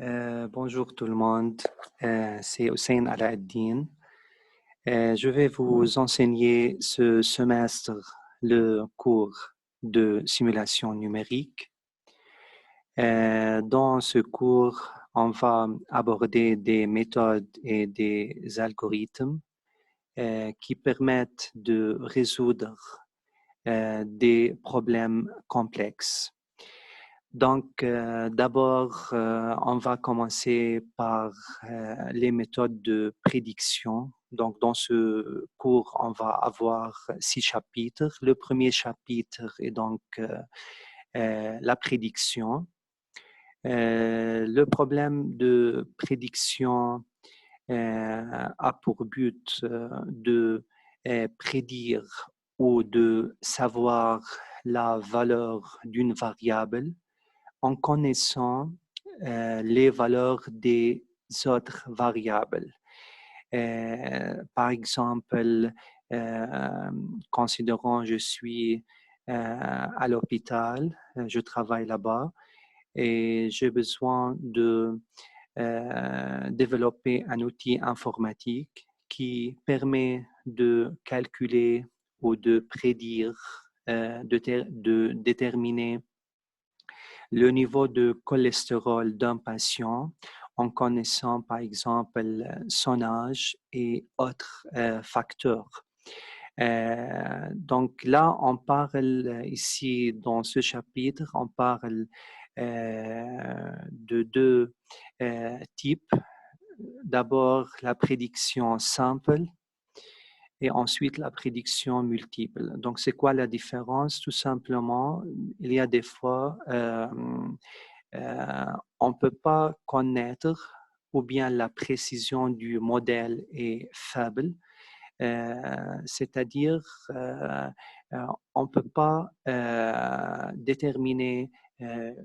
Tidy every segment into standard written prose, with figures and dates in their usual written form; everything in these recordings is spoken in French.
Bonjour tout le monde, c'est Hussein Alaeddin. Je vais vous enseigner ce semestre le cours de simulation numérique. Dans ce cours, on va aborder des méthodes et des algorithmes qui permettent de résoudre des problèmes complexes. Donc, d'abord, on va commencer par les méthodes de prédiction. Donc, dans ce cours, on va avoir 6 chapitres. Le premier chapitre est donc la prédiction. Le problème de prédiction a pour but de prédire ou de savoir la valeur d'une variable en connaissant les valeurs des autres variables. Par exemple, considérons je suis à l'hôpital, je travaille là-bas et j'ai besoin de développer un outil informatique qui permet de calculer ou de prédire, de déterminer le niveau de cholestérol d'un patient en connaissant par exemple son âge et autres facteurs. Donc là, on parle ici dans ce chapitre, on parle de deux types. D'abord, la prédiction simple et ensuite la prédiction multiple. Donc, c'est quoi la différence? Tout simplement, il y a des fois, on ne peut pas connaître ou bien la précision du modèle est faible, c'est-à-dire on ne peut pas déterminer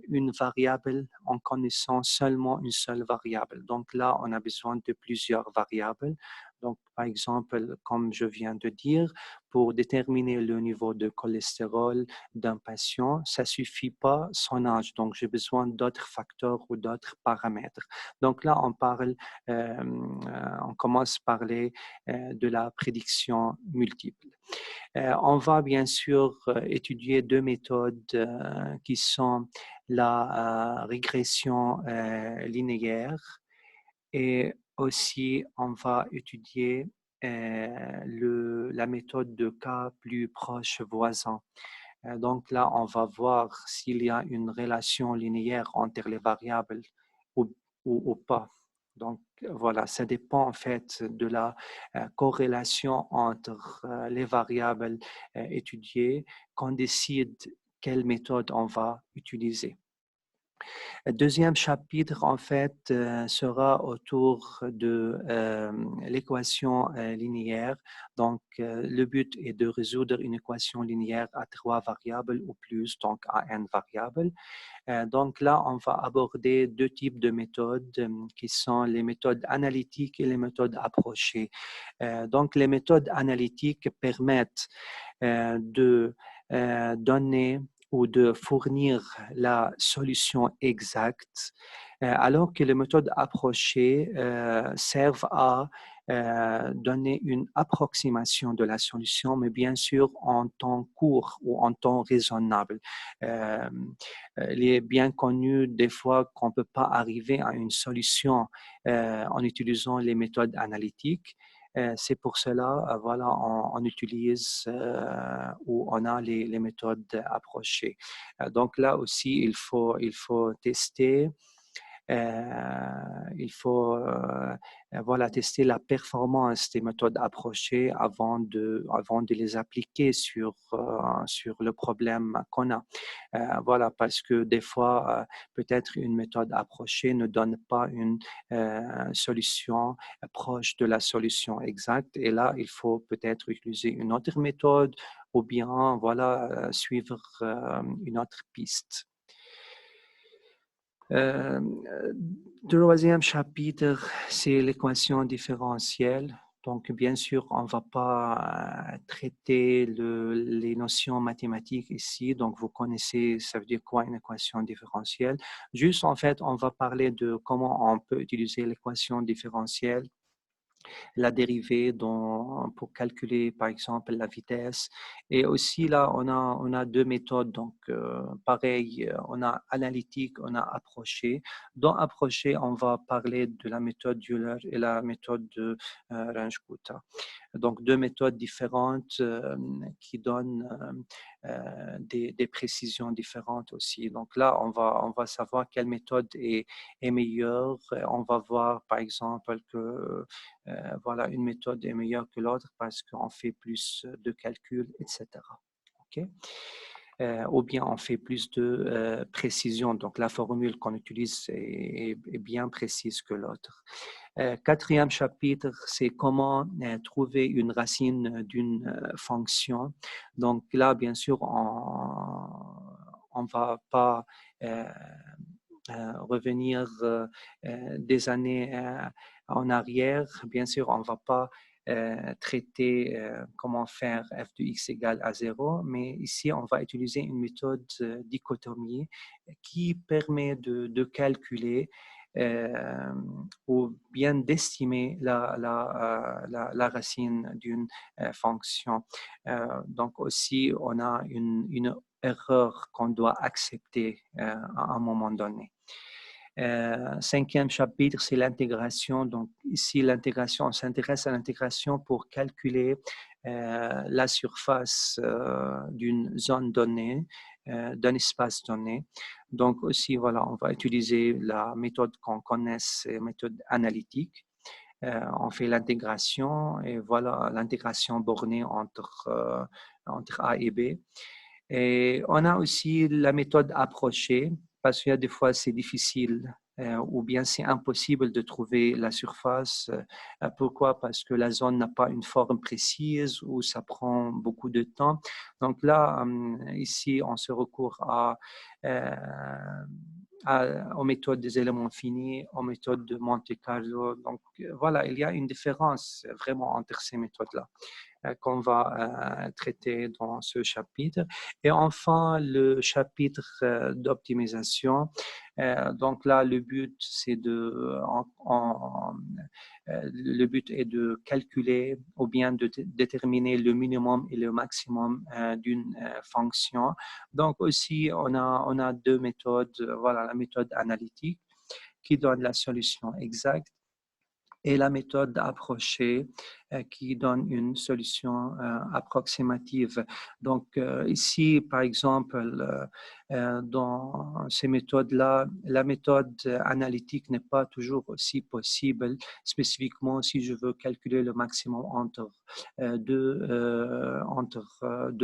une variable en connaissant seulement une seule variable. Donc là, on a besoin de plusieurs variables. Donc, par exemple, comme je viens de dire, pour déterminer le niveau de cholestérol d'un patient, ça ne suffit pas son âge. Donc, j'ai besoin d'autres facteurs ou d'autres paramètres. Donc là, on commence à parler de la prédiction multiple. On va bien sûr étudier deux méthodes qui sont la régression linéaire et aussi on va étudier la méthode de cas plus proche voisin. Donc là, on va voir s'il y a une relation linéaire entre les variables ou, ou pas. Donc voilà, ça dépend en fait de la corrélation entre les variables étudiées qu'on décide quelle méthode on va utiliser. Le deuxième chapitre, en fait, sera autour de l'équation linéaire. Donc, le but est de résoudre une équation linéaire à 3 variables ou plus, donc à n variables. Donc là, on va aborder deux types de méthodes qui sont les méthodes analytiques et les méthodes approchées. Donc, les méthodes analytiques permettent de donner ou de fournir la solution exacte, alors que les méthodes approchées servent à donner une approximation de la solution, mais bien sûr en temps court ou en temps raisonnable. Il est bien connu des fois qu'on ne peut pas arriver à une solution en utilisant les méthodes analytiques. C'est pour cela, voilà, on utilise ou on a les méthodes approchées. Donc là aussi, il faut tester. Il faut voilà, tester la performance des méthodes approchées avant de les appliquer sur le problème qu'on a. Voilà, parce que des fois, peut-être une méthode approchée ne donne pas une solution proche de la solution exacte. Et là, il faut peut-être utiliser une autre méthode ou bien voilà, suivre une autre piste. Le troisième chapitre, c'est l'équation différentielle. Donc, bien sûr, on ne va pas traiter les notions mathématiques ici. Donc, vous connaissez, ça veut dire quoi une équation différentielle. Juste, en fait, on va parler de comment on peut utiliser l'équation différentielle, la dérivée pour calculer, par exemple, la vitesse. Et aussi, là, on a deux méthodes. Donc, pareil, on a analytique, on a approché. Dans approché, on va parler de la méthode Euler et la méthode de Runge-Kutta. Donc, deux méthodes différentes qui donnent des précisions différentes aussi. Donc là, on va savoir quelle méthode est meilleure. On va voir, par exemple, que voilà, une méthode est meilleure que l'autre parce qu'on fait plus de calculs, etc. OK? Ou bien on fait plus de précision. Donc, la formule qu'on utilise est bien précise que l'autre. Quatrième chapitre, c'est comment trouver une racine d'une fonction. Donc là, bien sûr, on ne va pas revenir des années en arrière. Bien sûr, on ne va pas traiter comment faire f de x égale à 0, mais ici, on va utiliser une méthode dichotomie qui permet de calculer ou bien d'estimer la racine d'une fonction. Donc aussi, on a une erreur qu'on doit accepter à un moment donné. Cinquième chapitre, c'est l'intégration. Donc ici, l'intégration, on s'intéresse à l'intégration pour calculer la surface d'une zone donnée, d'un espace donné. Donc aussi, voilà, on va utiliser la méthode qu'on connaît, la méthode analytique. On fait l'intégration et voilà l'intégration bornée entre A et B. Et on a aussi la méthode approchée, parce qu'il y a des fois c'est difficile ou bien c'est impossible de trouver la surface. Pourquoi? Parce que la zone n'a pas une forme précise ou ça prend beaucoup de temps. Donc là, ici, on se recourt euh, aux méthodes des éléments finis, aux méthodes de Monte Carlo. Donc voilà, il y a une différence vraiment entre ces méthodes-là qu'on va traiter dans ce chapitre. Et enfin, le chapitre d'optimisation. Donc là, le but, c'est le but est de calculer ou bien de déterminer le minimum et le maximum d'une fonction. Donc aussi, on a deux méthodes. Voilà, la méthode analytique qui donne la solution exacte et la méthode approchée qui donne une solution approximative. Donc ici, par exemple, dans ces méthodes-là, la méthode analytique n'est pas toujours aussi possible, spécifiquement si je veux calculer le maximum entre deux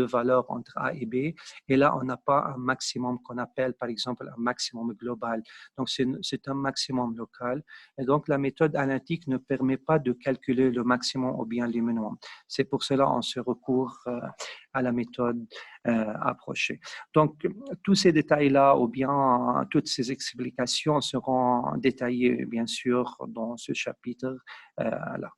valeurs, entre A et B. Et là, on n'a pas un maximum qu'on appelle, par exemple, un maximum global. Donc, c'est un maximum local. Et donc, la méthode analytique ne permet pas de calculer le maximum ou bien le minimum. C'est pour cela qu'on se recourt à la méthode approchée. Donc, tous ces détails-là ou bien toutes ces explications seront détaillées, bien sûr, dans ce chapitre-là.